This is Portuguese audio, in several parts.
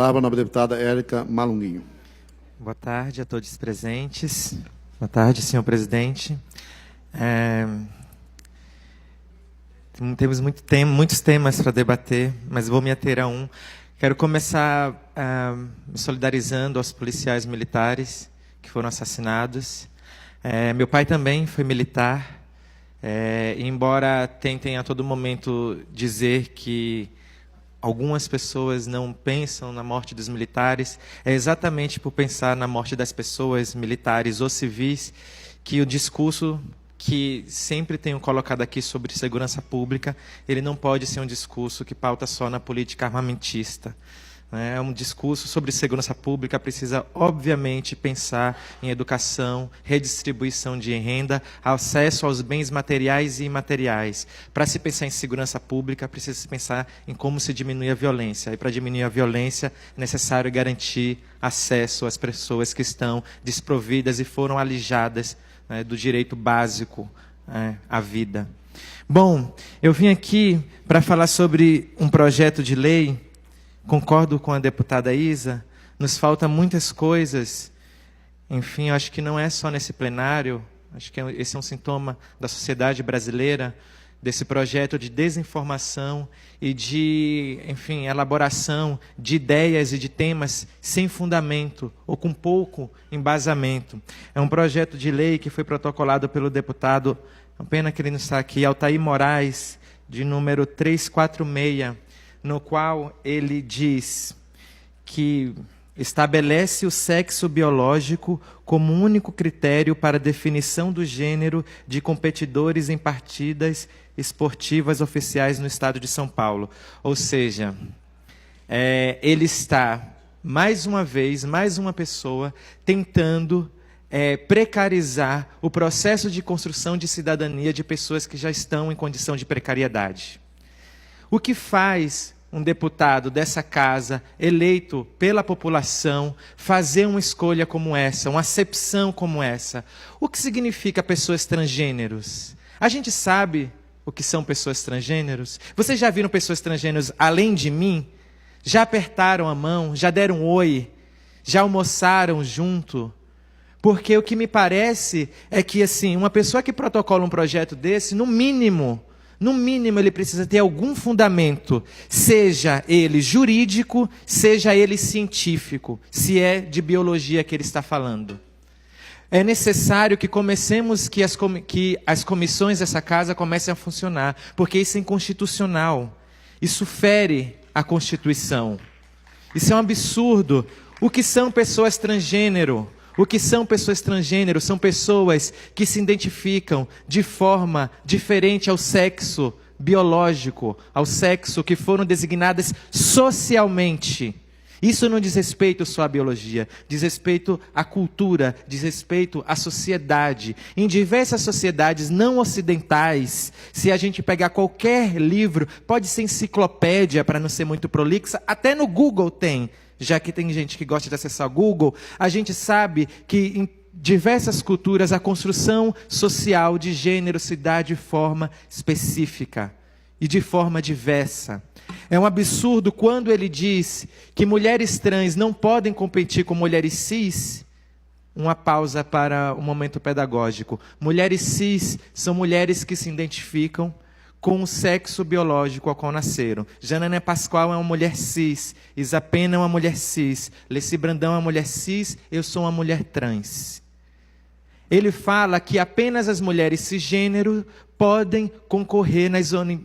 Palavra na deputada Érica Malunguinho. Boa tarde a todos presentes. Boa tarde, senhor presidente. Temos muitos temas para debater, mas vou me ater a um. Quero começar me solidarizando aos policiais militares que foram assassinados. Meu pai também foi militar, e embora tentem a todo momento dizer que algumas pessoas não pensam na morte dos militares, é exatamente por pensar na morte das pessoas militares ou civis que o discurso que sempre tenho colocado aqui sobre segurança pública, ele não pode ser um discurso que pauta só na política armamentista. Um discurso sobre segurança pública precisa, obviamente, pensar em educação, redistribuição de renda, acesso aos bens materiais e imateriais. Para se pensar em segurança pública, precisa se pensar em como se diminui a violência. E para diminuir a violência, é necessário garantir acesso às pessoas que estão desprovidas e foram alijadas do direito básico à vida. Bom, eu vim aqui para falar sobre um projeto de lei. Concordo com a deputada Isa, nos faltam muitas coisas. Enfim, eu acho que não é só nesse plenário, acho que esse é um sintoma da sociedade brasileira, desse projeto de desinformação e de, enfim, elaboração de ideias e de temas sem fundamento ou com pouco embasamento. É um projeto de lei que foi protocolado pelo deputado, a pena que ele não está aqui, Altair Moraes, de número 346, no qual ele diz que estabelece o sexo biológico como único critério para a definição do gênero de competidores em partidas esportivas oficiais no estado de São Paulo. Ou seja, ele está, mais uma vez, mais uma pessoa, tentando precarizar o processo de construção de cidadania de pessoas que já estão em condição de precariedade. O que faz um deputado dessa casa, eleito pela população, fazer uma escolha como essa, uma acepção como essa? O que significa pessoas transgêneros? A gente sabe o que são pessoas transgêneros? Vocês já viram pessoas transgêneros além de mim? Já apertaram a mão? Já deram um oi? Já almoçaram junto? Porque o que me parece é que, assim, uma pessoa que protocola um projeto desse, no mínimo, ele precisa ter algum fundamento, seja ele jurídico, seja ele científico, se é de biologia que ele está falando. É necessário que comecemos, que as comissões dessa casa comecem a funcionar, porque isso é inconstitucional. Isso fere a Constituição. Isso é um absurdo. O que são pessoas transgênero? O que são pessoas transgênero? São pessoas que se identificam de forma diferente ao sexo biológico, ao sexo que foram designadas socialmente. Isso não diz respeito só à biologia, diz respeito à cultura, diz respeito à sociedade. Em diversas sociedades não ocidentais, se a gente pegar qualquer livro, pode ser enciclopédia para não ser muito prolixa, até no Google tem. Já que tem gente que gosta de acessar o Google, a gente sabe que em diversas culturas a construção social de gênero se dá de forma específica e de forma diversa. É um absurdo quando ele diz que mulheres trans não podem competir com mulheres cis. Uma pausa para um momento pedagógico. Mulheres cis são mulheres que se identificam com o sexo biológico ao qual nasceram. Janaina Pascoal é uma mulher cis, Isa Pena é uma mulher cis, Leci Brandão é uma mulher cis, eu sou uma mulher trans. Ele fala que apenas as mulheres cisgênero podem concorrer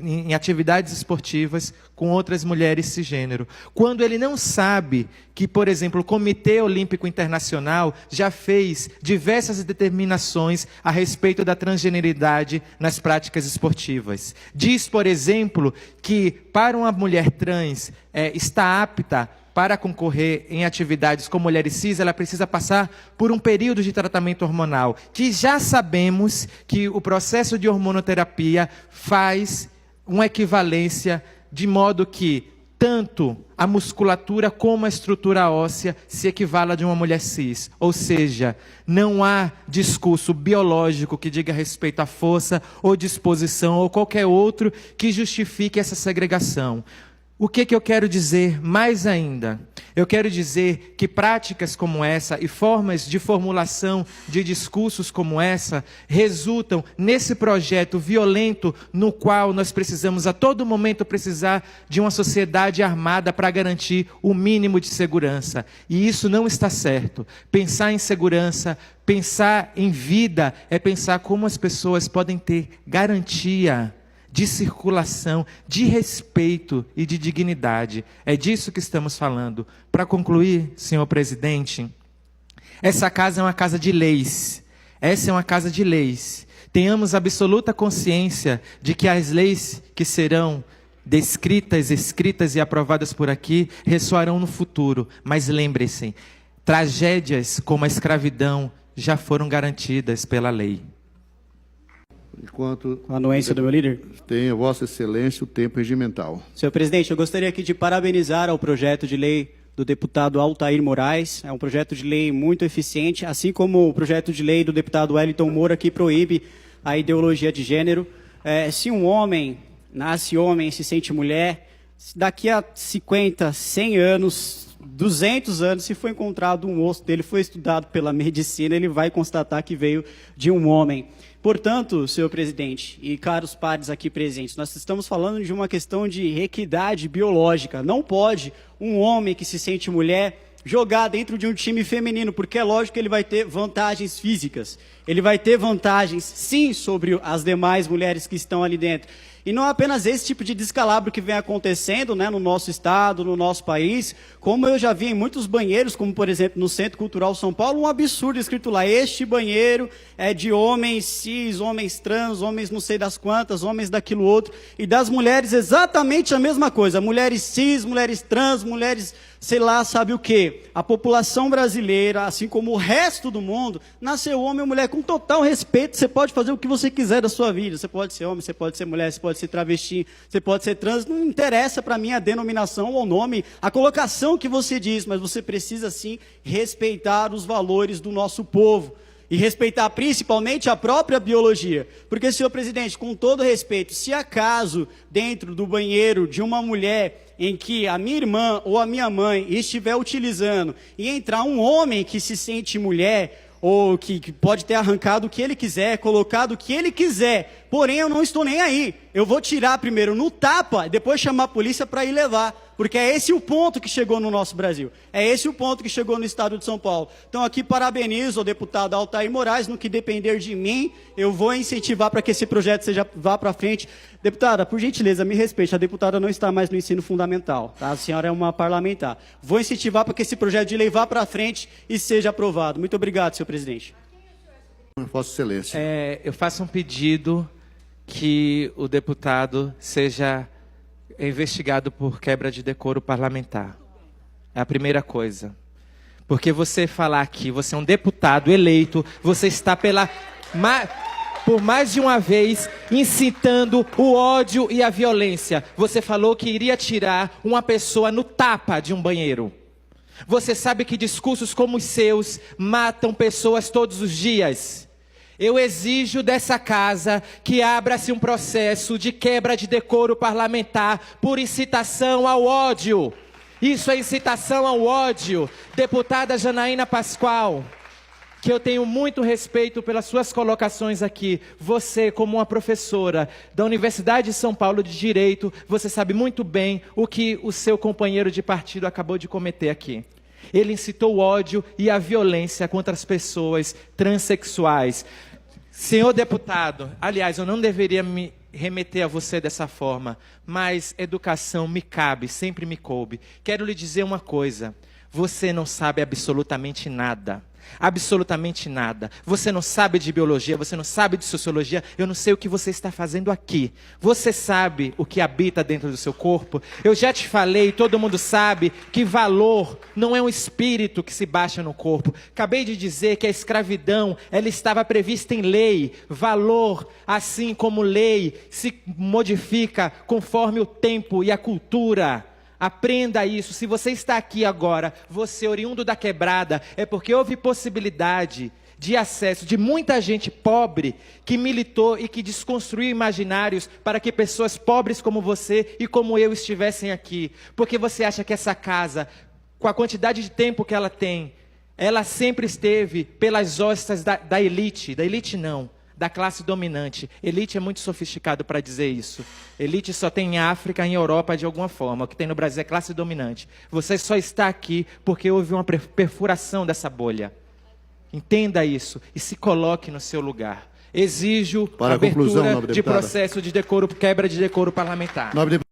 em atividades esportivas com outras mulheres cisgênero. Quando ele não sabe que, por exemplo, o Comitê Olímpico Internacional já fez diversas determinações a respeito da transgeneridade nas práticas esportivas. Diz, por exemplo, que para uma mulher trans está apta para concorrer em atividades com mulheres cis, ela precisa passar por um período de tratamento hormonal, que já sabemos que o processo de hormonoterapia faz uma equivalência, de modo que tanto a musculatura como a estrutura óssea se equivala a de uma mulher cis. Ou seja, não há discurso biológico que diga respeito à força ou disposição ou qualquer outro que justifique essa segregação. O que eu quero dizer mais ainda? Eu quero dizer que práticas como essa e formas de formulação de discursos como essa resultam nesse projeto violento no qual nós precisamos a todo momento precisar de uma sociedade armada para garantir o mínimo de segurança. E isso não está certo. Pensar em segurança, pensar em vida é pensar como as pessoas podem ter garantia de circulação, de respeito e de dignidade. É disso que estamos falando. Para concluir, senhor presidente, essa casa é uma casa de leis. Essa é uma casa de leis. Tenhamos absoluta consciência de que as leis que serão descritas, escritas e aprovadas por aqui ressoarão no futuro. Mas lembre-se, tragédias como a escravidão já foram garantidas pela lei. Enquanto Com a anuência do meu líder. tenha Vossa Excelência o tempo regimental. Senhor presidente, eu gostaria aqui de parabenizar ao projeto de lei do deputado Altair Moraes. É um projeto de lei muito eficiente, assim como o projeto de lei do deputado Wellington Moura, que proíbe a ideologia de gênero. Se um homem nasce homem e se sente mulher, daqui a 50, 100 anos, 200 anos, se for encontrado um osso dele, foi estudado pela medicina, ele vai constatar que veio de um homem. Portanto, senhor presidente e caros pares aqui presentes, nós estamos falando de uma questão de equidade biológica. Não pode um homem que se sente mulher jogar dentro de um time feminino, porque é lógico que ele vai ter vantagens físicas. Ele vai ter vantagens, sim, sobre as demais mulheres que estão ali dentro. E não é apenas esse tipo de descalabro que vem acontecendo, né, no nosso estado, no nosso país, como eu já vi em muitos banheiros, como por exemplo no Centro Cultural São Paulo, um absurdo escrito lá: este banheiro é de homens cis, homens trans, homens não sei das quantas, homens daquilo outro, e das mulheres exatamente a mesma coisa, mulheres cis, mulheres trans, mulheres sei lá, sabe o quê? A população brasileira, assim como o resto do mundo, nasceu homem ou mulher com total respeito. Você pode fazer o que você quiser da sua vida. Você pode ser homem, você pode ser mulher, você pode ser travesti, você pode ser trans. Não interessa para mim a denominação ou o nome, a colocação que você diz, mas você precisa sim respeitar os valores do nosso povo. E respeitar principalmente a própria biologia. Porque, senhor presidente, com todo respeito, se acaso dentro do banheiro de uma mulher em que a minha irmã ou a minha mãe estiver utilizando e entrar um homem que se sente mulher ou que pode ter arrancado o que ele quiser, colocado o que ele quiser, porém eu não estou nem aí. Eu vou tirar primeiro no tapa, depois chamar a polícia para ir levar. Porque é esse o ponto que chegou no nosso Brasil. É esse o ponto que chegou no estado de São Paulo. Então aqui parabenizo o deputado Altair Moraes. No que depender de mim, eu vou incentivar para que esse projeto vá para frente. Deputada, por gentileza, me respeite. A deputada não está mais no ensino fundamental. Tá? A senhora é uma parlamentar. Vou incentivar para que esse projeto de lei vá para frente e seja aprovado. Muito obrigado, senhor presidente. Vossa Excelência. Eu faço um pedido que o deputado seja investigado por quebra de decoro parlamentar. É a primeira coisa. Porque você falar aqui, você é um deputado eleito, você está por mais de uma vez incitando o ódio e a violência. Você falou que iria tirar uma pessoa no tapa de um banheiro. Você sabe que discursos como os seus matam pessoas todos os dias. Eu exijo dessa casa que abra-se um processo de quebra de decoro parlamentar por incitação ao ódio. Isso é incitação ao ódio. Deputada Janaína Pascoal, que eu tenho muito respeito pelas suas colocações aqui. Você, como uma professora da Universidade de São Paulo de Direito, você sabe muito bem o que o seu companheiro de partido acabou de cometer aqui. Ele incitou o ódio e a violência contra as pessoas transexuais. Senhor deputado, aliás, eu não deveria me remeter a você dessa forma, mas educação me cabe, sempre me coube. Quero lhe dizer uma coisa: você não sabe absolutamente nada. Absolutamente nada. Você não sabe de biologia, você não sabe de sociologia, eu não sei o que você está fazendo aqui. Você sabe o que habita dentro do seu corpo? Eu já te falei, todo mundo sabe, que valor não é um espírito que se baixa no corpo. Acabei de dizer que a escravidão, ela estava prevista em lei. Valor, assim como lei, se modifica conforme o tempo e a cultura. Aprenda isso. Se você está aqui agora, você oriundo da quebrada, é porque houve possibilidade de acesso de muita gente pobre que militou e que desconstruiu imaginários para que pessoas pobres como você e como eu estivessem aqui. Porque você acha que essa casa, com a quantidade de tempo que ela tem, ela sempre esteve pelas hostas da elite não, da classe dominante. Elite é muito sofisticado para dizer isso. Elite só tem em África e em Europa de alguma forma. O que tem no Brasil é classe dominante. Você só está aqui porque houve uma perfuração dessa bolha. Entenda isso e se coloque no seu lugar. Exijo Para a conclusão, abertura nobre de deputada. processo de decoro, quebra de decoro parlamentar. Nobre